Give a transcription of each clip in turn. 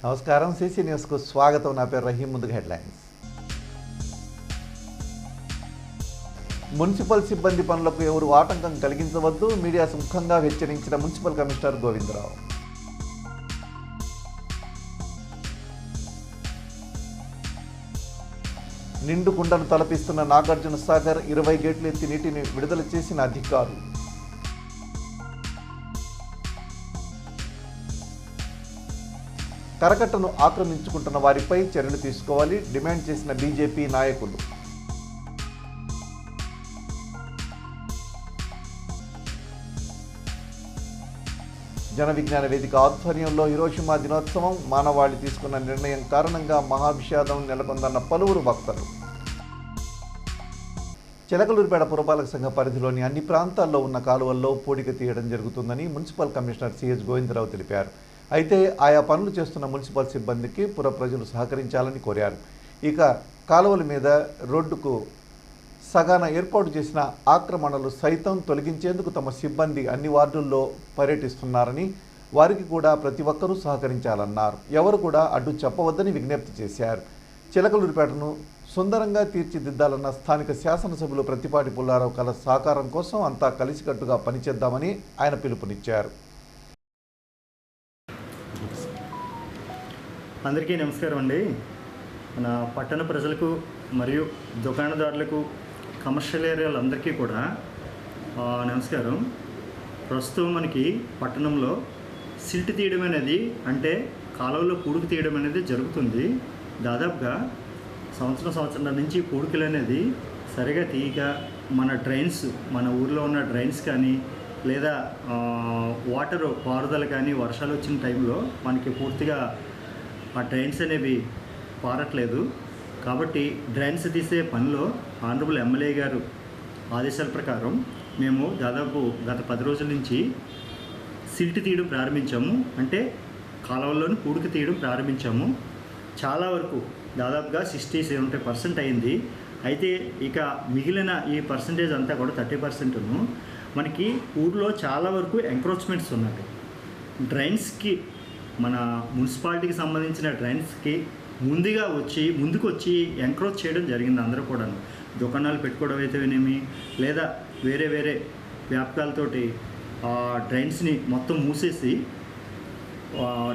నమస్కారం. సిసి న్యూస్కు స్వాగతం. నా పేరు రహీం. ముందుగా హెడ్లైన్స్. మున్సిపల్ సిబ్బంది పనులకు ఎవరు ఆటంకం కలిగించవద్దు, మీడియా ముఖంగా హెచ్చరించిన మున్సిపల్ కమిషనర్ గోవిందరావు. నిండు కుండను తలపిస్తున్న నాగార్జున సాగర్ 20 గేట్లు ఎత్తి నీటిని విడుదల చేసిన అధికారులు. కరకట్టను ఆక్రమించుకుంటున్న వారిపై చర్యలు తీసుకోవాలి డిమాండ్ చేసిన బీజేపీ నాయకులు. జన విజ్ఞాన వేదిక ఆధ్వర్యంలో హిరోషిమా దినోత్సవం, మానవాళి తీసుకున్న నిర్ణయం కారణంగా మహావిషాదం నెలకొందన్న పలువురు భక్తులు. చిలకలూరిపేట పురపాలక సంఘ పరిధిలోని అన్ని ప్రాంతాల్లో ఉన్న కాలువల్లో పూడిక తీయడం జరుగుతుందని మున్సిపల్ కమిషనర్ సిహెచ్ గోవిందరావు తెలిపారు. అయితే ఆయా పనులు చేస్తున్న మున్సిపల్ సిబ్బందికి పుర ప్రజలు సహకరించాలని కోరారు. ఇక కాలువల మీద రోడ్డుకు సగాన ఏర్పాటు చేసిన ఆక్రమణలు సైతం తొలగించేందుకు తమ సిబ్బంది అన్ని వార్డుల్లో పర్యటిస్తున్నారని, వారికి కూడా ప్రతి ఒక్కరూ సహకరించాలన్నారు. ఎవరు కూడా అడ్డు చెప్పవద్దని విజ్ఞప్తి చేశారు. చిలకలూరిపేటను సుందరంగా తీర్చిదిద్దాలన్న స్థానిక శాసనసభ్యులు ప్రతిపాటి పుల్లారావు కల సహకారం కోసం అంతా కలిసికట్టుగా పనిచేద్దామని ఆయన పిలుపునిచ్చారు. అందరికీ నమస్కారం అండి. మన పట్టణ ప్రజలకు మరియు దుకాణదారులకు, కమర్షియల్ ఏరియాలందరికీ కూడా నమస్కారం. ప్రస్తుతం మనకి పట్టణంలో సిల్ట్ తీయడం అనేది, అంటే కాలువలో పూడుకు తీయడం అనేది జరుగుతుంది. దాదాపుగా సంవత్సరం నుంచి పూడుకలు అనేది సరిగా తీయక మన డ్రైన్స్, మన ఊర్లో ఉన్న డ్రైన్స్ కానీ లేదా వాటర్ పారుదల కానీ వర్షాలు వచ్చిన టైంలో మనకి పూర్తిగా ఆ డ్రైన్స్ అనేవి పారట్లేదు. కాబట్టి డ్రైన్స్ తీసే పనిలో ఆనరబుల్ ఎమ్మెల్యే గారు ఆదేశాల ప్రకారం మేము దాదాపు గత 10 రోజుల నుంచి సిల్ట్ తీయడం ప్రారంభించాము. అంటే కాలువల్లోని పూడిక తీయడం ప్రారంభించాము. చాలా వరకు దాదాపుగా 60-70% అయింది. అయితే ఇక మిగిలిన ఈ పర్సంటేజ్ అంతా కూడా 30%ను మనకి ఊర్లో చాలా వరకు ఎంక్రోచ్మెంట్స్ ఉన్నాయి. డ్రైన్స్కి, మన మున్సిపాలిటీకి సంబంధించిన డ్రైన్స్కి ముందుకు వచ్చి ఎంక్రోచ్ చేయడం జరిగింది. అందరూ కూడా దుకాణాలు పెట్టుకోవడం అయితేనేమి, లేదా వేరే వ్యాపకాలతోటి డ్రైన్స్ని మొత్తం మూసేసి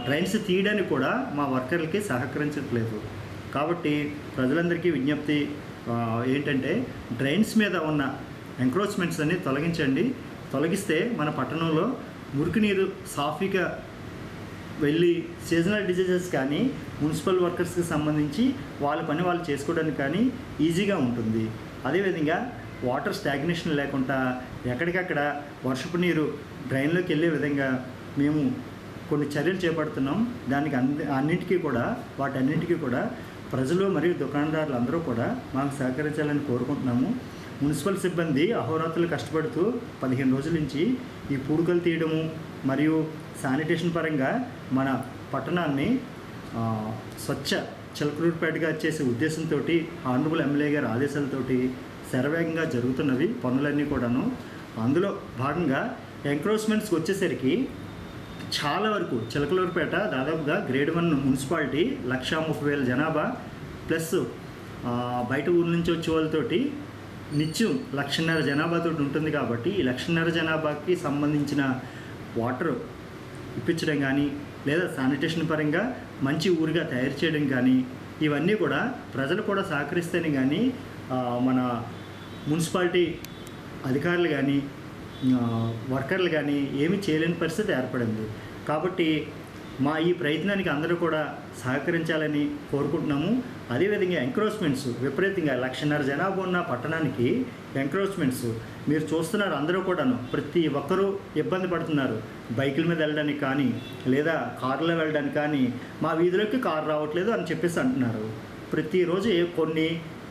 డ్రైన్స్ తీయడానికి కూడా మా వర్కర్లకి సహకరించట్లేదు. కాబట్టి ప్రజలందరికీ విజ్ఞప్తి ఏంటంటే, డ్రైన్స్ మీద ఉన్న ఎంక్రోచ్మెంట్స్ అన్ని తొలగిస్తే మన పట్టణంలో మురికి నీరు సాఫీగా వెళ్ళి సీజనల్ డిజీజెస్ కానీ మున్సిపల్ వర్కర్స్కి సంబంధించి వాళ్ళ పని వాళ్ళు చేసుకోవడానికి కానీ ఈజీగా ఉంటుంది. అదేవిధంగా వాటర్ స్టాగ్నేషన్ లేకుండా ఎక్కడికక్కడ వర్షపు నీరు డ్రైన్లోకి వెళ్ళే విధంగా మేము కొన్ని చర్యలు చేపడుతున్నాం. దానికి వాటన్నింటికీ కూడా ప్రజలు మరియు దుకాణదారులు అందరూ కూడా మాకు సహకరించాలని కోరుకుంటున్నాము. మున్సిపల్ సిబ్బంది అహోరాత్రులు కష్టపడుతూ 15 రోజుల నుంచి ఈ పూడికలు తీయడము మరియు శానిటేషన్ పరంగా మన పట్టణాన్ని స్వచ్ఛ చిలకలూరిపేటగా చేసే ఉద్దేశంతో ఆనరబుల్ ఎమ్మెల్యే గారి ఆదేశాలతోటి శరవేగంగా జరుగుతున్నవి పనులన్నీ కూడాను. అందులో భాగంగా ఎంక్రోచ్మెంట్స్కి వచ్చేసరికి చాలా వరకు చిలకలూరిపేట దాదాపుగా గ్రేడ్ 1 మున్సిపాలిటీ 1,30,000 జనాభా ప్లస్ బయట ఊరు నుంచి వచ్చే వాళ్ళతోటి నిత్యం 1,50,000 జనాభాతో ఉంటుంది. కాబట్టి ఈ 1,50,000 జనాభాకి సంబంధించిన వాటర్ ఇప్పించడం కానీ, లేదా శానిటేషన్ పరంగా మంచి ఊరిగా తయారు చేయడం కానీ, ఇవన్నీ కూడా ప్రజలు కూడా సహకరిస్తేనే కానీ మన మున్సిపాలిటీ అధికారులు కానీ వర్కర్లు కానీ ఏమీ చేయలేని పరిస్థితి ఏర్పడింది. కాబట్టి మా ఈ ప్రయత్నానికి అందరూ కూడా సహకరించాలని కోరుకుంటున్నాము. అదేవిధంగా ఎంక్రోచ్మెంట్స్ విపరీతంగా 1,50,000 జనాభా ఉన్న పట్టణానికి ఎంక్రోచ్మెంట్స్ మీరు చూస్తున్నారు. అందరూ కూడాను ప్రతి ఒక్కరూ ఇబ్బంది పడుతున్నారు. బైకుల మీద వెళ్ళడానికి కానీ, లేదా కారులో వెళ్ళడానికి కానీ, మా వీధిలోకి కారు రావట్లేదు అని చెప్పేసి అంటున్నారు. ప్రతిరోజు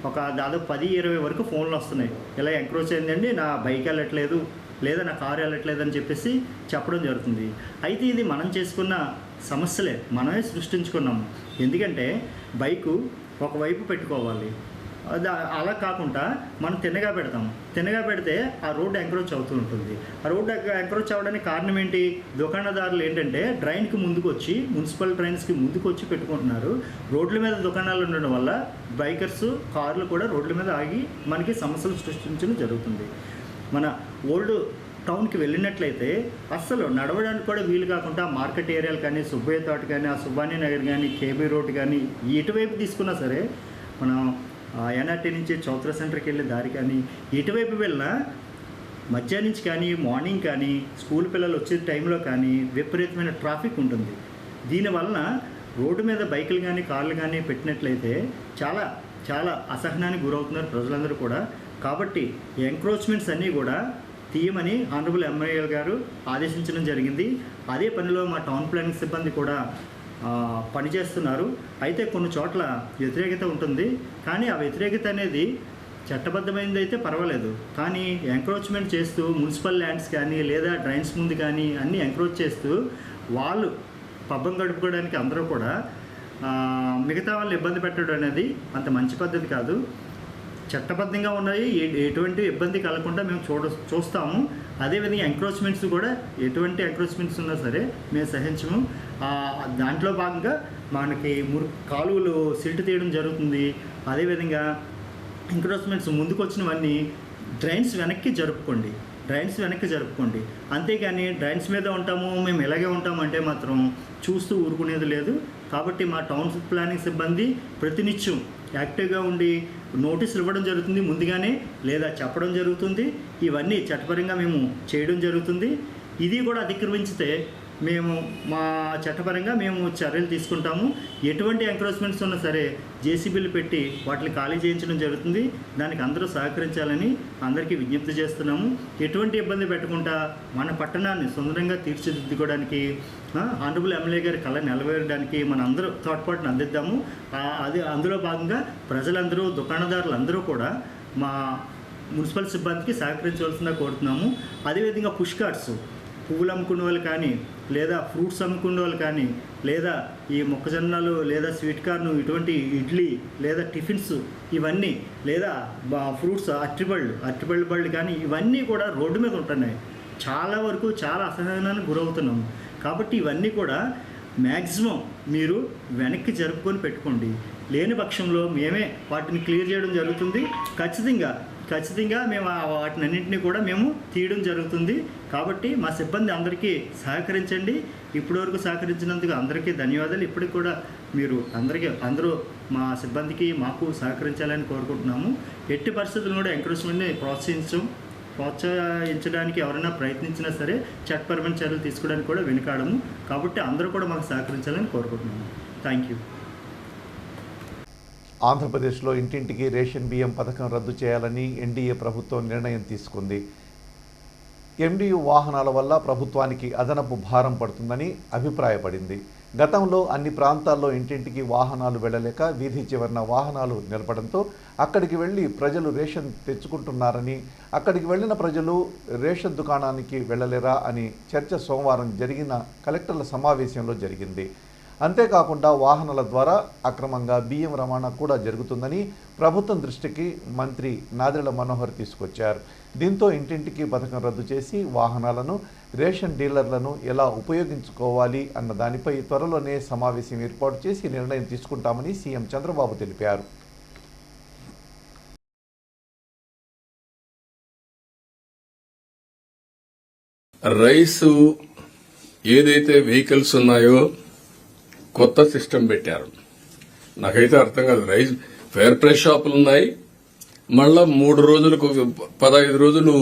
ఒక దాదాపు 10-20 వరకు ఫోన్లు వస్తున్నాయి. ఇలా ఎంక్రోచ్ అయిందండి, నా బైక్ వెళ్ళట్లేదు, లేదా నా కారు వెళ్ళట్లేదు అని చెప్పేసి చెప్పడం జరుగుతుంది. అయితే ఇది మనం చేసుకున్న సమస్యలే, మనమే సృష్టించుకున్నాము. ఎందుకంటే బైకు ఒకవైపు పెట్టుకోవాలి, అలా కాకుండా మనం తిన్నగా పెడతాము. తిన్నగా పెడితే ఆ రోడ్డు ఎంక్రోచ్ అవుతూ ఉంటుంది. ఆ రోడ్డు ఎంక్రోచ్ అవ్వడానికి కారణం ఏంటి? దుకాణదారులు ఏంటంటే డ్రైన్కి ముందుకు వచ్చి, మున్సిపల్ డ్రైన్స్కి ముందుకు వచ్చి పెట్టుకుంటున్నారు. రోడ్ల మీద దుకాణాలు ఉండడం వల్ల బైకర్స్, కార్లు కూడా రోడ్ల మీద ఆగి మనకి సమస్యలు సృష్టించడం జరుగుతుంది. మన ఓల్డ్ టౌన్కి వెళ్ళినట్లయితే అస్సలు నడవడానికి కూడా వీలు కాకుండా మార్కెట్ ఏరియాలు కానీ, సుబ్బయ్య తోట కానీ, ఆ సుబ్బాని నగర్ కానీ, కేబీ రోడ్ కానీ ఎటువైపు తీసుకున్నా సరే, మనం ఎన్ఆర్టీ నుంచి చౌత్ర సెంటర్కి వెళ్ళే దారి కానీ, ఎటువైపు వెళ్ళినా మధ్యాహ్నం నుంచి కానీ, మార్నింగ్ కానీ, స్కూల్ పిల్లలు వచ్చే టైంలో కానీ విపరీతమైన ట్రాఫిక్ ఉంటుంది. దీనివలన రోడ్డు మీద బైకులు కానీ, కార్లు కానీ పెట్టినట్లయితే చాలా చాలా అసహనానికి గురవుతున్నారు ప్రజలందరూ కూడా. కాబట్టి ఎంక్రోచ్మెంట్స్ అన్నీ కూడా తీయమని ఆనరబుల్ ఎమ్మెల్యే గారు ఆదేశించడం జరిగింది. అదే పనిలో మా టౌన్ ప్లానింగ్ సిబ్బంది కూడా పనిచేస్తున్నారు. అయితే కొన్ని చోట్ల వ్యతిరేకత ఉంటుంది. కానీ ఆ వ్యతిరేకత అనేది చట్టబద్ధమైనది అయితే పర్వాలేదు. కానీ ఎంక్రోచ్మెంట్ చేస్తూ మున్సిపల్ ల్యాండ్స్ కానీ, లేదా డ్రైన్స్ ముందు కానీ అన్నీ ఎంక్రోచ్ చేస్తూ వాళ్ళు పబ్బం గడుపుకోవడానికి అందరూ కూడా మిగతా వాళ్ళు ఇబ్బంది పెట్టడం అనేది అంత మంచి పద్ధతి కాదు. చట్టబద్ధంగా ఉన్నాయి, ఎటువంటి ఇబ్బంది కలగకుండా మేము చూస్తాము. అదేవిధంగా ఎంక్రోచ్మెంట్స్ కూడా ఎటువంటి ఎంక్రోచ్మెంట్స్ ఉన్నా సరే మేము సహించము. దాంట్లో భాగంగా మనకి కాలువలు సిల్ట్ తీయడం జరుగుతుంది. అదేవిధంగా ఎంక్రోచ్మెంట్స్ ముందుకు వచ్చినవన్నీ డ్రైన్స్ వెనక్కి జరుపుకోండి. అంతేగాని డ్రైన్స్ మీద ఉంటాము, మేము ఇలాగే ఉంటాము అంటే మాత్రం చూస్తూ ఊరుకునేది లేదు. కాబట్టి మా టౌన్ ప్లానింగ్ సిబ్బంది ప్రతినిత్యం యాక్టివ్గా ఉండి నోటీసులు ఇవ్వడం జరుగుతుంది ముందుగానే, లేదా చెప్పడం జరుగుతుంది. ఇవన్నీ చట్టపరంగా మేము చేయడం జరుగుతుంది. ఇది కూడా అతిక్రమించితే మేము మా చట్టపరంగా మేము చర్యలు తీసుకుంటాము. ఎటువంటి ఎంక్రోచ్మెంట్స్ ఉన్నా సరే జేసీబీలు పెట్టి వాటిని ఖాళీ చేయించడం జరుగుతుంది. దానికి అందరూ సహకరించాలని అందరికీ విజ్ఞప్తి చేస్తున్నాము. ఎటువంటి ఇబ్బంది పెట్టకుండా మన పట్టణాన్ని సుందరంగా తీర్చిదిద్దుకోవడానికి, ఆనరబుల్ ఎమ్మెల్యే గారి కళ నెరవేరడానికి మన అందరూ తోడ్పాటును అందిద్దాము. అందులో భాగంగా ప్రజలందరూ, దుకాణదారులందరూ కూడా మా మున్సిపల్ సిబ్బందికి సహకరించవలసిందిగా కోరుతున్నాము. అదేవిధంగా పుష్ కార్ట్స్, పువ్వులు అమ్ముకునే వాళ్ళు కానీ, లేదా ఫ్రూట్స్ అమ్ముకునే వాళ్ళు కానీ, లేదా ఈ మొక్కజొన్నలు లేదా స్వీట్ కార్న్, ఇటువంటి ఇడ్లీ లేదా టిఫిన్స్ ఇవన్నీ, లేదా ఫ్రూట్స్ అరటిపళ్ళు బళ్ళు కానీ ఇవన్నీ కూడా రోడ్డు మీద ఉంటున్నాయి. చాలా వరకు చాలా అసహనానికి గురవుతున్నాము. కాబట్టి ఇవన్నీ కూడా మ్యాక్సిమం మీరు వెనక్కి జరుపుకొని పెట్టుకోండి. లేని పక్షంలో మేమే వాటిని క్లియర్ చేయడం జరుగుతుంది. ఖచ్చితంగా మేము వాటిని అన్నింటినీ కూడా మేము తీయడం జరుగుతుంది. కాబట్టి మా సిబ్బంది అందరికీ సహకరించండి. ఇప్పటివరకు సహకరించినందుకు అందరికీ ధన్యవాదాలు. ఇప్పటికి కూడా మీరు అందరూ మా సిబ్బందికి మాకు సహకరించాలని కోరుకుంటున్నాము. ఎట్టి పరిస్థితులను కూడా ఎంకరేజ్మెంట్ని ప్రోత్సహించడానికి ఎవరైనా ప్రయత్నించినా సరే చట్టపరమైన చర్యలు తీసుకోవడానికి కూడా వెనుకాడము. కాబట్టి అందరూ కూడా మాకు సహకరించాలని కోరుకుంటున్నాము. Thank you. ఆంధ్రప్రదేశ్లో ఇంటింటికి రేషన్ బియ్యం పథకం రద్దు చేయాలని ఎన్డీఏ ప్రభుత్వం నిర్ణయం తీసుకుంది. ఎండియు వాహనాల వల్ల ప్రభుత్వానికి అదనపు భారం పడుతుందని అభిప్రాయపడింది. గతంలో అన్ని ప్రాంతాల్లో ఇంటింటికి వాహనాలు వెళ్లలేక వీధి చివరన వాహనాలు నిలపడంతో అక్కడికి వెళ్లి ప్రజలు రేషన్ తెచ్చుకుంటున్నారని, అక్కడికి వెళ్లిన ప్రజలు రేషన్ దుకాణానికి వెళ్లలేరా అని చర్చ సోమవారం జరిగిన కలెక్టర్ల సమావేశంలో జరిగింది. అంతేకాకుండా వాహనాల ద్వారా అక్రమంగా బియ్యం రవాణా కూడా జరుగుతుందని ప్రభుత్వం దృష్టికి మంత్రి నాదెళ్ల మనోహర్ తీసుకొచ్చారు. దీంతో ఇంటింటికి పథకం రద్దు చేసి వాహనాలను, రేషన్ డీలర్లను ఎలా ఉపయోగించుకోవాలి అన్న దానిపై త్వరలోనే సమావేశం ఏర్పాటు చేసి నిర్ణయం తీసుకుంటామని సీఎం చంద్రబాబు తెలిపారు. రైసు ఏదైతే వెహికల్స్ ఉన్నాయో కొత్త సిస్టమ్ పెట్టారు. నాకైతే అర్థం కాదు. రైస్ ఫేర్ ప్రైస్ షాపులు ఉన్నాయి, మళ్ళా 3 రోజులకు 15 రోజులు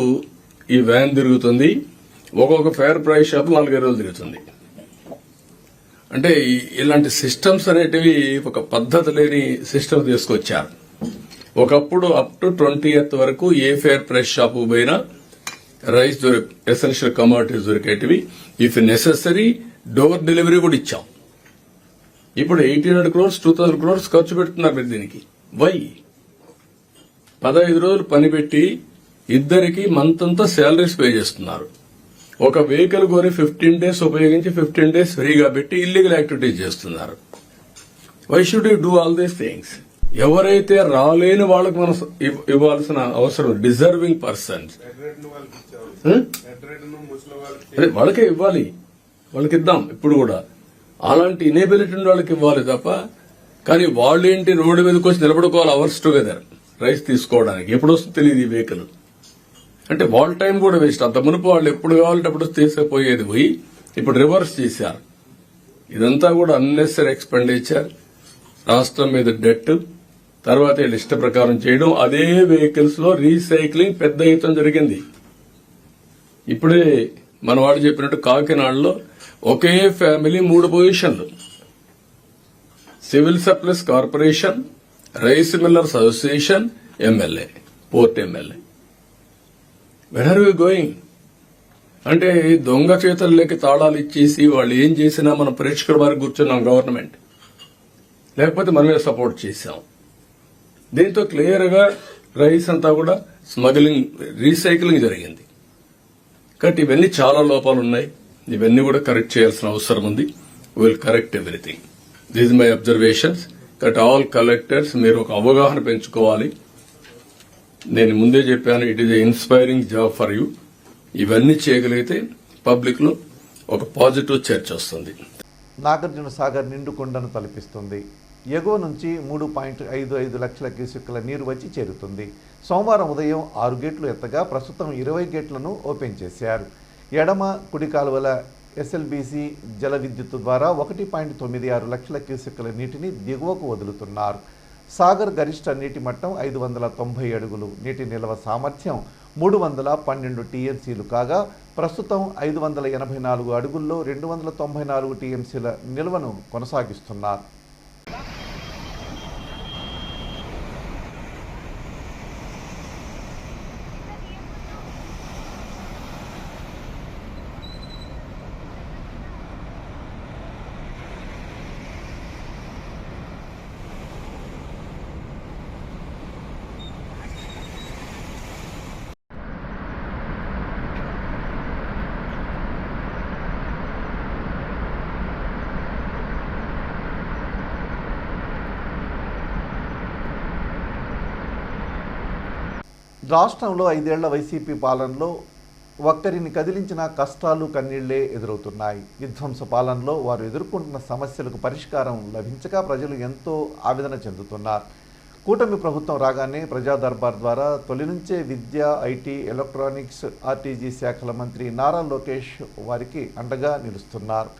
ఈ వ్యాన్ తిరుగుతుంది. ఒక్కొక్క ఫేర్ ప్రైస్ షాప్ 4 రోజులు తిరుగుతుంది. అంటే ఇలాంటి సిస్టమ్స్ అనేటివి ఒక పద్ధతి లేని సిస్టమ్ తీసుకొచ్చారు. ఒకప్పుడు అప్ టు 20th వరకు ఏ ఫేర్ ప్రైస్ షాప్ పోయినా రైస్ ఎసెన్షియల్ కమోడిటీస్ దొరికేటివి. ఇఫ్ నెసెసరీ డోర్ డెలివరీ కూడా ఇచ్చాం. ఇప్పుడు 1800 crores 2000 crores ఖర్చు పెడుతున్నారు మీరు దీనికి. వై 15 రోజులు పనిపెట్టి ఇద్దరికి మంత్ అంతా శాలరీస్ పే చేస్తున్నారు. ఒక వెహికల్ కొని 15 days ఉపయోగించి 15 days ఫ్రీగా పెట్టి ఇల్లీగల్ యాక్టివిటీస్ చేస్తున్నారు. Why should you do all these things? ఎవరైతే రాలేని వాళ్ళకి మనం ఇవ్వాల్సిన అవసరం, డిజర్వింగ్ పర్సన్స్ అదే వాళ్ళకే ఇవ్వాలి, వాళ్ళకి ఇద్దాం ఇప్పుడు కూడా. అలాంటి ఇనేబిలిటీ ఉన్న వాళ్ళకి ఇవ్వాలి తప్ప, కానీ వాళ్ళు ఏంటి రోడ్డు మీదకి వచ్చి నిలబడుకోవాలి అవర్స్ టుగెదర్ రైస్ తీసుకోవడానికి. ఎప్పుడు వస్తుంది తెలియదు ఈ వెహికల్. అంటే వాళ్ళ టైం కూడా వేస్ట్. అంత మునుపు వాళ్ళు ఎప్పుడు కావాలంటే అప్పుడు తీసుకుపోయేది పోయి ఇప్పుడు రివర్స్ చేశారు. ఇదంతా కూడా అన్నెసరీ ఎక్స్పెండిచర్, రాష్ట్రం మీద డెట్, తర్వాత వీళ్ళ ఇష్ట ప్రకారం చేయడం. అదే వెహికల్స్ లో రీసైక్లింగ్ పెద్ద ఎత్తున జరిగింది. ఇప్పుడే మన వాళ్ళు చెప్పినట్టు కాకినాడలో ఒకే ఫ్యామిలీ 3 పొజిషన్లు, civil supplies corporation, rice millers association, MLA, port MLA. Where are we going? అంటే దొంగ చేతుల్లోకి తాళాలు ఇచ్చేసి వాళ్ళు ఏం చేసినా మనం ప్రేక్షకుల వారికి కూర్చున్నాం గవర్నమెంట్, లేకపోతే మనమే సపోర్ట్ చేశాం. దీంతో క్లియర్ గా రైస్ అంతా కూడా స్మగ్లింగ్, రీసైక్లింగ్ జరిగింది. కాబట్టి ఇవన్నీ చాలా లోపాలు ఉన్నాయి. ఇవన్నీ కూడా కరెక్ట్ చేయాల్సిన అవసరం ఉంది. Will correct everything. These my observations. కాబట్టి ఆల్ కలెక్టర్స్ మీరు ఒక అవగాహన పెంచుకోవాలి. నేను ముందే చెప్పాను, it is a inspiring job for you. ఇవన్నీ చేయగలిగితే పబ్లిక్ లో ఒక పాజిటివ్ చర్చ వస్తుంది. నాగార్జున సాగర్ నిండుకొండను తలపిస్తుంది. ఎగువ నుంచి 3.55 లక్షల క్యూసెక్కుల నీరు వచ్చి చేరుతుంది. సోమవారం ఉదయం 6 గేట్లు ఎత్తగా ప్రస్తుతం 20 గేట్లను ఓపెన్ చేశారు. ఎడమ కుడి కాలువల ఎస్ఎల్బీసీ జల విద్యుత్ ద్వారా 1.96 లక్షల క్యూసెక్కుల నీటిని దిగువకు వదులుతున్నారు. సాగర్ గరిష్ట నీటి మట్టం 590 అడుగులు. నీటి నిల్వ సామర్థ్యం 312 టీఎంసీలు కాగా ప్రస్తుతం 584 అడుగుల్లో 294 టీఎంసీల నిల్వను కొనసాగిస్తున్నారు. రాష్ట్రంలో 5 ఏళ్ల వైసీపీ పాలనలో ఒక్కరిని కదిలించిన కష్టాలు కన్నీళ్లే ఎదురవుతున్నాయి. విధ్వంస పాలనలో వారు ఎదుర్కొంటున్న సమస్యలకు పరిష్కారం లభించక ప్రజలు ఎంతో ఆవేదన చెందుతున్నారు. కూటమి ప్రభుత్వం రాగానే ప్రజా దర్బార్ ద్వారా తొలి నుంచే విద్య, ఐటీ, ఎలక్ట్రానిక్స్, ఆర్టీజీ శాఖల మంత్రి నారా లోకేష్ వారికి అండగా నిలుస్తున్నారు.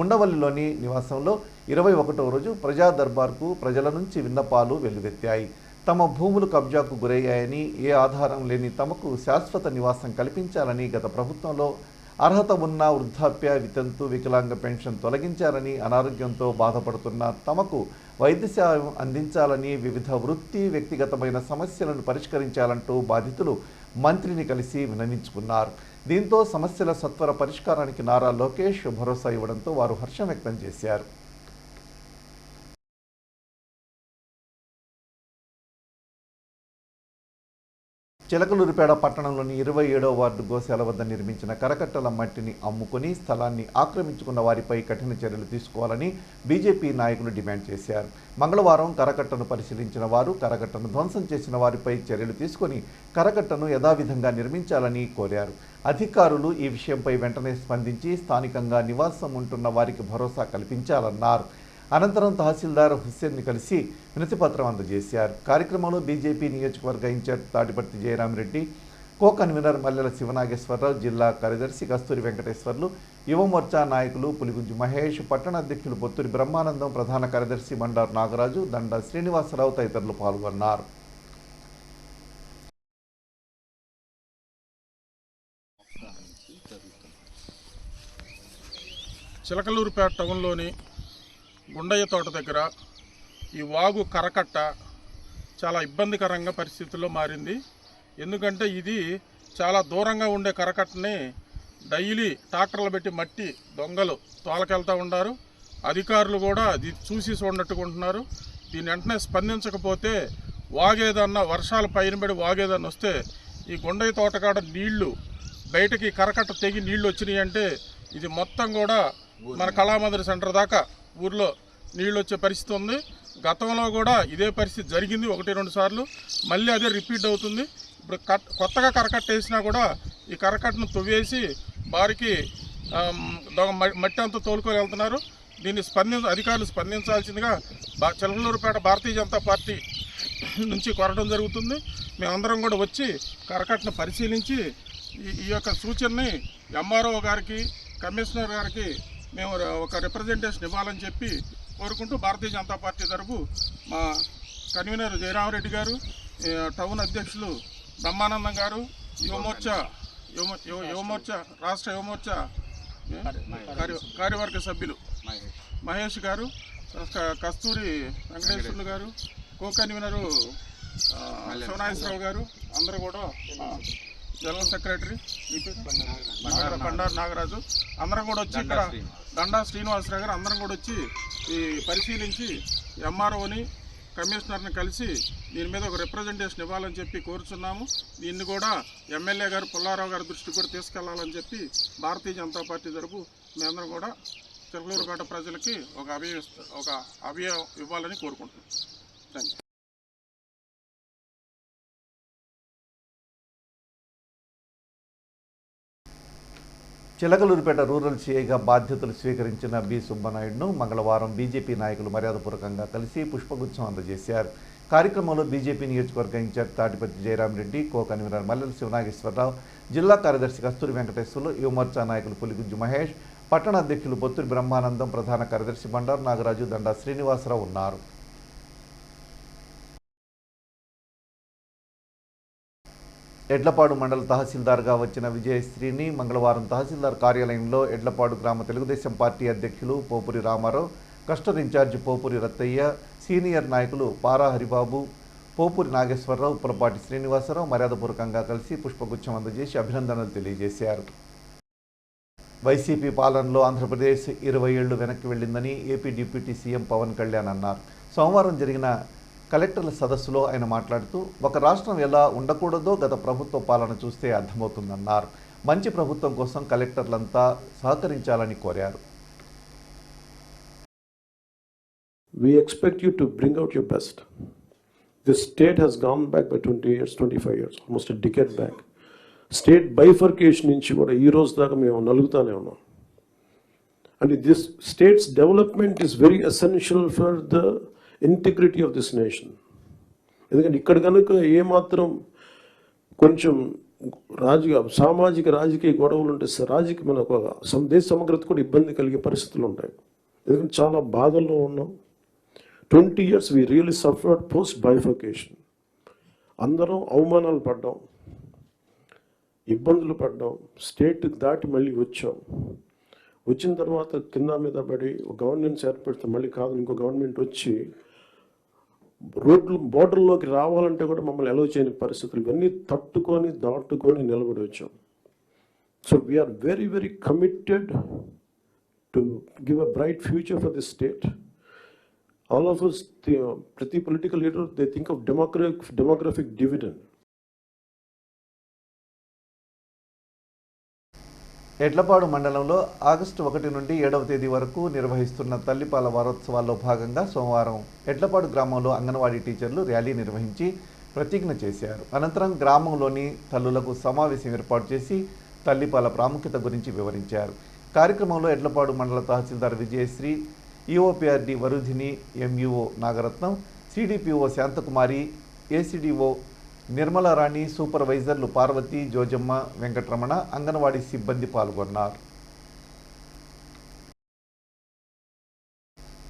ఉండవల్లిలోని నివాసంలో 21వ రోజు ప్రజా దర్బార్కు ప్రజల నుంచి విన్నపాలు వెల్లువెత్తాయి. తమ భూములు కబ్జాకు గురయ్యాయని, ఏ ఆధారం లేని తమకు శాశ్వత నివాసం కల్పించాలని, గత ప్రభుత్వంలో అర్హత ఉన్న వృద్ధాప్య, వితంతు, వికలాంగ పెన్షన్ తొలగించారని, అనారోగ్యంతో బాధపడుతున్న తమకు వైద్య సేవ అందించాలని, వివిధ వృత్తి, వ్యక్తిగతమైన సమస్యలను పరిష్కరించాలంటూ బాధితులు మంత్రిని కలిసి విన్నవించుకున్నారు. దీంతో సమస్యల సత్వర పరిష్కారానికి నారా లోకేష్ భరోసా ఇవ్వడంతో వారు హర్షం వ్యక్తం చేశారు. చిలకలూరిపేట పట్టణంలోని 27వ వార్డు గోశాల వద్ద నిర్మించిన కరకట్టల మట్టిని అమ్ముకుని స్థలాన్ని ఆక్రమించుకున్న వారిపై కఠిన చర్యలు తీసుకోవాలని బీజేపీ నాయకులు డిమాండ్ చేశారు. మంగళవారం కరకట్టను పరిశీలించిన వారు కరకట్టను ధ్వంసం చేసిన వారిపై చర్యలు తీసుకొని కరకట్టను యథావిధంగా నిర్మించాలని కోరారు. అధికారులు ఈ విషయంపై వెంటనే స్పందించి స్థానికంగా నివాసం ఉంటున్న వారికి భరోసా కల్పించాలన్నారు. అనంతరం తహసీల్దార్ హుస్సేన్ని కలిసి వినతిపత్రం అందజేశారు. కార్యక్రమంలో బీజేపీ నియోజకవర్గ incharge Tatiparthi Jayaramireddy, co convener Mallela Sivanageswararao, జిల్లా కార్యదర్శి కస్తూరి వెంకటేశ్వర్లు, యువమోర్చా నాయకులు పులిగుంజి మహేష్, పట్టణ అధ్యక్షులు పొత్తూరి బ్రహ్మానందం, ప్రధాన కార్యదర్శి బండారు నాగరాజు, దండ శ్రీనివాసరావు తదితరులు పాల్గొన్నారు. చిలకలూరుపేట టౌన్లోని గుండయ్య తోట దగ్గర ఈ వాగు కరకట్ట చాలా ఇబ్బందికరంగా పరిస్థితుల్లో మారింది. ఎందుకంటే ఇది చాలా దూరంగా ఉండే కరకట్టని డైలీ ట్రాక్టర్లు పెట్టి మట్టి దొంగలు తోలకెళ్తూ ఉన్నారు. అధికారులు కూడా అది చూసి చూడనట్టుకుంటున్నారు. దీన్ని వెంటనే స్పందించకపోతే వాగేదన్నా వర్షాలు పైన పడి వాగేదన్నా వస్తే ఈ గుండయ్య తోటకాడ నీళ్లు బయటకి కరకట్ట తెగి నీళ్లు వచ్చినాయి అంటే ఇది మొత్తం కూడా మన కళామందిర సెంటర్ దాకా ఊర్లో నీళ్ళు వచ్చే పరిస్థితి ఉంది. గతంలో కూడా ఇదే పరిస్థితి జరిగింది 1-2 సార్లు, మళ్ళీ అదే రిపీట్ అవుతుంది. ఇప్పుడు కొత్తగా కరకట్ట వేసినా కూడా ఈ కరకట్టను తవ్వేసి బారికి మట్టి అంతా తోలుకొని వెళ్తున్నారు. దీన్ని అధికారులు స్పందించాల్సిందిగా చిలకలూరుపేట భారతీయ జనతా పార్టీ నుంచి కోరడం జరుగుతుంది. మేమందరం కూడా వచ్చి కరకట్టను పరిశీలించి ఈ యొక్క సూచనని ఎంఆర్ఓ గారికి, కమిషనర్ గారికి మేము ఒక రిప్రజెంటేషన్ ఇవ్వాలని చెప్పి కోరుకుంటూ భారతీయ జనతా పార్టీ తరపు మా కన్వీనర్ జయరామరెడ్డి గారు, టౌన్ అధ్యక్షులు బ్రహ్మానందం గారు, యువమోర్చా రాష్ట్ర యువమోర్చా కార్యవర్గ సభ్యులు మహేష్ గారు, కస్తూరి వెంకటేశ్వర్లు గారు, కో కన్వీనరు శివనాగేశ్వరరావు గారు, అందరూ కూడా జనరల్ సెక్రటరీ బండారు నాగరాజు అందరం కూడా వచ్చి ఇక్కడ దండా శ్రీనివాసరావు గారు అందరం కూడా వచ్చి ఈ పరిశీలించి ఎంఆర్ఓని, కమిషనర్ని కలిసి దీని మీద ఒక రిప్రజెంటేషన్ ఇవ్వాలని చెప్పి కోరుచున్నాము. దీన్ని కూడా ఎమ్మెల్యే గారు పుల్లారావు గారి దృష్టికి కూడా తీసుకెళ్లాలని చెప్పి భారతీయ జనతా పార్టీ తరపు మేమందరం కూడా చిలకలూరుపేట ప్రజలకి ఒక అభయం ఇవ్వాలని కోరుకుంటున్నాం. Thank you. చిలకలూరుపేట రూరల్ సిఐగా బాధ్యతలు స్వీకరించిన బి సుబ్బనాయుడును మంగళవారం బీజేపీ నాయకులు మర్యాదపూర్వకంగా కలిసి పుష్పగుచ్చం అందజేశారు. కార్యక్రమంలో బీజేపీ నియోజకవర్గ ఇన్ఛార్జ్ తాటిపత్తి జయరామరెడ్డి, కో కన్వీనర్ మల్లెల శివనాగేశ్వరరావు, జిల్లా కార్యదర్శి కస్తూరి వెంకటేశ్వర్లు, యువమోర్చా నాయకులు పులిగుజ్జు మహేష్, పట్టణ అధ్యక్షులు పొత్తురి బ్రహ్మానందం, ప్రధాన కార్యదర్శి బండారు నాగరాజు, దండా శ్రీనివాసరావు ఉన్నారు. ఎడ్లపాడు మండల తహసీల్దార్గా వచ్చిన విజయశ్రీని మంగళవారం తహసీల్దార్ కార్యాలయంలో ఎడ్లపాడు గ్రామ తెలుగుదేశం పార్టీ అధ్యక్షులు Popuri Ramarao, cluster incharge Popuri Rattaiah, senior నాయకులు పారా హరిబాబు, పోపురి నాగేశ్వరరావు, పులపాటి శ్రీనివాసరావు మర్యాదపూర్వకంగా కలిసి పుష్పగుచ్చం అందజేసి అభినందనలు తెలియజేశారు. వైసీపీ పాలనలో ఆంధ్రప్రదేశ్ 20 ఏళ్లు వెనక్కి వెళ్ళిందని AP deputy CM Pawan Kalyan అన్నారు. సోమవారం జరిగిన కలెక్టర్ల సదస్సులో ఆయన మాట్లాడుతూ ఒక రాష్ట్రం ఎలా ఉండకూడదో గత ప్రభుత్వ పాలన చూస్తే అర్థమవుతుందన్నారు. మంచి ప్రభుత్వం కోసం కలెక్టర్లంతా సహకరించాలని కోరారు. We expect you to bring out your best. This state has gone back by 20 years, 25 years, almost a decade back. State bifurcation నుంచి కూడా ఈ రోజు దాకా మేము నలుగుతానే ఉన్నాం. And this state's development is very essential for the integrity of this nation. ఎందుకంటే ఇక్కడ కనుక ఏమాత్రం కొంచెం సామాజిక రాజకీయ గొడవలు ఉంటే మన దేశ సమగ్రత కూడా ఇబ్బంది కలిగే పరిస్థితులు ఉంటాయి. ఎందుకంటే చాలా బాధల్లో ఉన్నాం. 20 years we really suffered post bifurcation. అందరం అవమానాలు పడ్డాం, ఇబ్బందులు పడ్డాం, స్టేట్ దాటి మళ్ళీ వచ్చిన తర్వాత కింద మీద పడి గవర్నెన్స్ ఏర్పడితే మళ్ళీ కాదు ఇంకో గవర్నమెంట్ వచ్చి రోడ్లు బోర్డర్లోకి రావాలంటే కూడా మమ్మల్ని అలౌ చేయని పరిస్థితులు, ఇవన్నీ తట్టుకొని దాటుకొని నిలబడి వచ్చాం. So we are very very committed to give a bright future for this state. All of us, ప్రతి political leader they think of demographic dividend. Edlapadu మండలంలో ఆగస్టు 1 నుండి 7వ తేదీ వరకు నిర్వహిస్తున్న తల్లిపాల వారోత్సవాల్లో భాగంగా సోమవారం ఎడ్లపాడు గ్రామంలో అంగన్వాడీ టీచర్లు ర్యాలీ నిర్వహించి ప్రతిజ్ఞ చేశారు. అనంతరం గ్రామంలోని తల్లులకు సమావేశం ఏర్పాటు చేసి తల్లిపాల ప్రాముఖ్యత గురించి వివరించారు. కార్యక్రమంలో ఎడ్లపాడు మండల tahsildar Vijayasri, EOPRD Varudhini, MEO Nagaratnam, CDPO Santhakumari, ACDO Nirmalarani, సూపర్వైజర్లు పార్వతి, జోజమ్మ, వెంకటరమణ, అంగన్వాడీ సిబ్బంది పాల్గొన్నారు.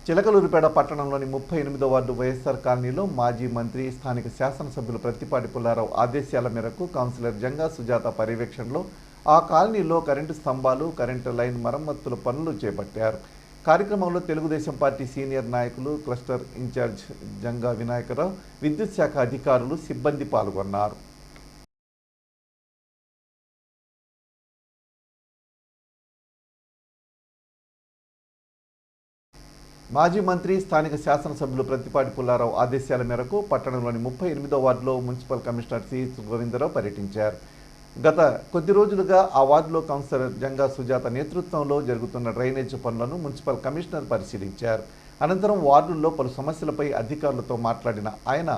చిలకలూరుపేట పట్టణంలోని 38వ వార్డు వైఎస్ఆర్ కాలనీలో మాజీ మంత్రి, స్థానిక శాసనసభ్యులు ప్రత్తిపాటి పుల్లారావు ఆదేశాల మేరకు కౌన్సిలర్ జంగా సుజాత పర్యవేక్షణలో ఆ కాలనీలో కరెంటు స్తంభాలు, కరెంటు లైన్ మరమ్మతుల పనులు చేపట్టారు. కార్యక్రమంలో తెలుగుదేశం పార్టీ సీనియర్ నాయకులు, క్లస్టర్ ఇన్ఛార్జ్ జంగా వినాయకరావు, విద్యుత్ శాఖ అధికారులు, సిబ్బంది పాల్గొన్నారు. మాజీ మంత్రి, స్థానిక శాసనసభ్యులు ప్రత్తిపాటి పుల్లారావు ఆదేశాల మేరకు పట్టణంలోని 38వ వార్డులో మున్సిపల్ కమిషనర్ సి. గోవిందరావు పర్యటించారు. గత కొద్ది రోజులుగా ఆ వార్డులో కౌన్సిలర్ జంగా సుజాత నేతృత్వంలో జరుగుతున్న డ్రైనేజ్ పనులను మున్సిపల్ కమిషనర్ పరిశీలించారు. అనంతరం వార్డుల్లో పలు సమస్యలపై అధికారులతో మాట్లాడిన ఆయన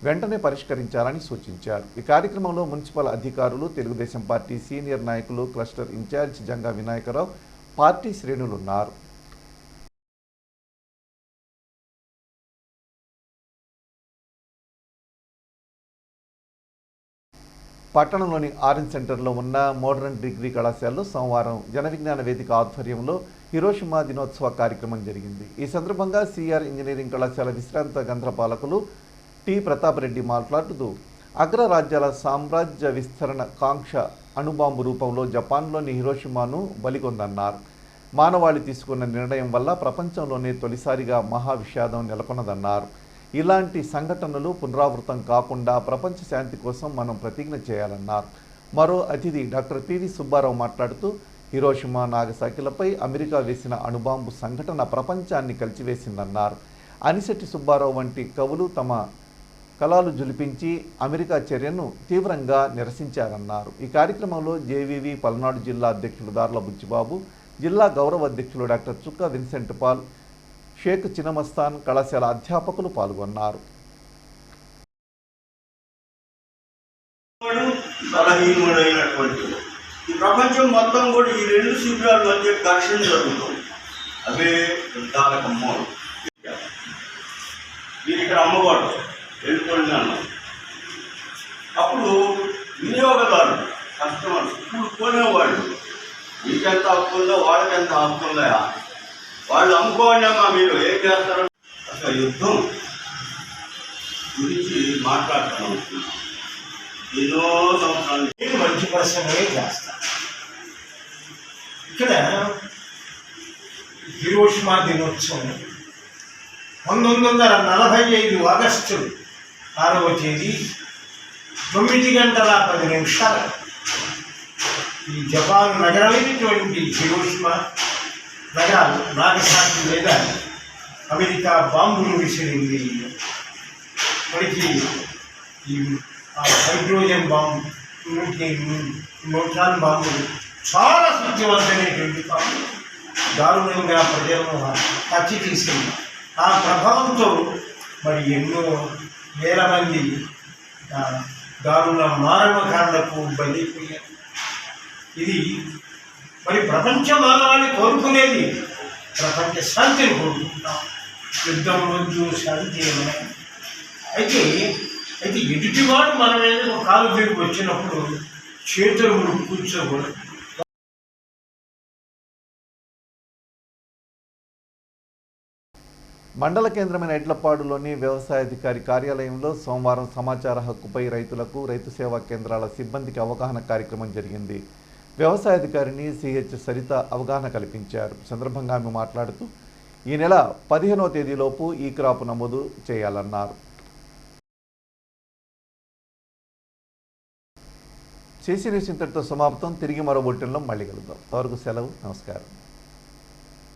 వెంటనే పరిష్కరించాలని సూచించారు. ఈ కార్యక్రమంలో మున్సిపల్ అధికారులు, తెలుగుదేశం పార్టీ సీనియర్ నాయకులు, cluster incharge Janga Vinayakarao, party శ్రేణులు ఉన్నారు. పట్టణంలోని ఆరెంజ్ సెంటర్లో ఉన్న మోడర్న్ డిగ్రీ కళాశాలలో సోమవారం జన విజ్ఞాన వేదిక ఆధ్వర్యంలో హిరోషిమా దినోత్సవ కార్యక్రమం జరిగింది. ఈ సందర్భంగా సిఆర్ ఇంజనీరింగ్ కళాశాల విశ్రాంత గంధ్రపాలకులు టి ప్రతాప్ రెడ్డి మాట్లాడుతూ అగ్రరాజ్యాల సామ్రాజ్య విస్తరణ కాంక్ష అణుబాంబు రూపంలో జపాన్లోని హిరోషిమాను బలికొందన్నారు. మానవాళి తీసుకున్న నిర్ణయం వల్ల ప్రపంచంలోనే తొలిసారిగా మహా విషాదం నెలకొన్నదన్నారు. ఇలాంటి సంఘటనలు పునరావృతం కాకుండా ప్రపంచ శాంతి కోసం మనం ప్రతిజ్ఞ చేయాలన్నారు. మరో అతిథి డాక్టర్ పివి సుబ్బారావు మాట్లాడుతూ హిరోషిమా, నాగసాకిలపై అమెరికా వేసిన అణుబాంబు సంఘటన ప్రపంచాన్ని కలిచివేసిందన్నారు. అనిశెట్టి సుబ్బారావు వంటి కవులు తమ కళలు జులిపించి అమెరికా చర్యను తీవ్రంగా నిరసించారన్నారు. ఈ కార్యక్రమంలో జేవీవి పల్నాడు జిల్లా అధ్యక్షులు దార్ల బుచ్చిబాబు, జిల్లా గౌరవ అధ్యక్షులు డాక్టర్ చుక్క విన్సెంట్ పాల్, షేక్ చినమస్తాన్, కళాశాల అధ్యాపకులు పాల్గొన్నారు. బలహీనుడైనటువంటి ఈ ప్రపంచం మొత్తం కూడా ఈ రెండు శిబిరాల మధ్య ఘర్షణ జరుగుతుంది. అవే యుద్ధాలకు అమ్మవాడు. మీరు ఇక్కడ అమ్మవాడు వెళ్ళిపోయినాను. అప్పుడు వినియోగదారుడు, కస్టమర్, ఇప్పుడు కొనేవాళ్ళు మీకెంత హక్కు ఉందో వాళ్ళకి ఎంత హక్కు ఉందా? వాళ్ళు అమ్ముకోండి అమ్మా, మీరు ఏం చేస్తారు? అసలు యుద్ధం గురించి మాట్లాడుతున్నాం. ఎన్నో సంవత్సరాలు మంచి ప్రశ్నే చేస్తాను. ఇక్కడ హిరోషిమా దినోత్సవం 1945 ఆగస్టు 6వ తేదీ 9:10 ఈ జపాన్ నగరమైనటువంటి హిరోషిమా నగరాలు నాగసాకి మీద అమెరికా బాంబులు విసిరింది. మనకి ఈ హైడ్రోజన్ బాంబు, న్యూట్రాన్ బాంబులు చాలా శక్తివంతమైనటువంటి బాంబులు దారుణంగా ప్రజలను హత్య చేసింది. ఆ ప్రభావంతో మరి ఎన్నో వేల మంది దారుణ మానవకాండకు బలైపోయారు. ఇది మరి ప్రపంచ మానవాళి కోరుకునేది ప్రపంచ శాంతిని కోరుకుంటాం. యుద్ధం వద్దు, శాంతి ఏమైనా. అయితే ఎదుటివాడు మన మీద ఒక కాలు తిరిగి వచ్చినప్పుడు చేతులు కూర్చోకూడదు. మండల కేంద్రమైన ఎడ్లపాడులోని వ్యవసాయాధికారి కార్యాలయంలో సోమవారం సమాచార హక్కుపై రైతులకు, రైతు సేవా కేంద్రాల సిబ్బందికి అవగాహన కార్యక్రమం జరిగింది. వ్యవసాయాధికారిని సిహెచ్ సరిత అవగాహన కల్పించారు. సందర్భంగా ఆమె మాట్లాడుతూ ఈ నెల 15వ తేదీలోపు ఈ క్రాప్ నమోదు చేయాలన్నారు. CC న్యూస్ ఇంతటితో సమాప్తం. తిరిగి మరో బులెటిన్లో మళ్ళీ కలుద్దాం. అంతవరకు సెలవు. నమస్కారం.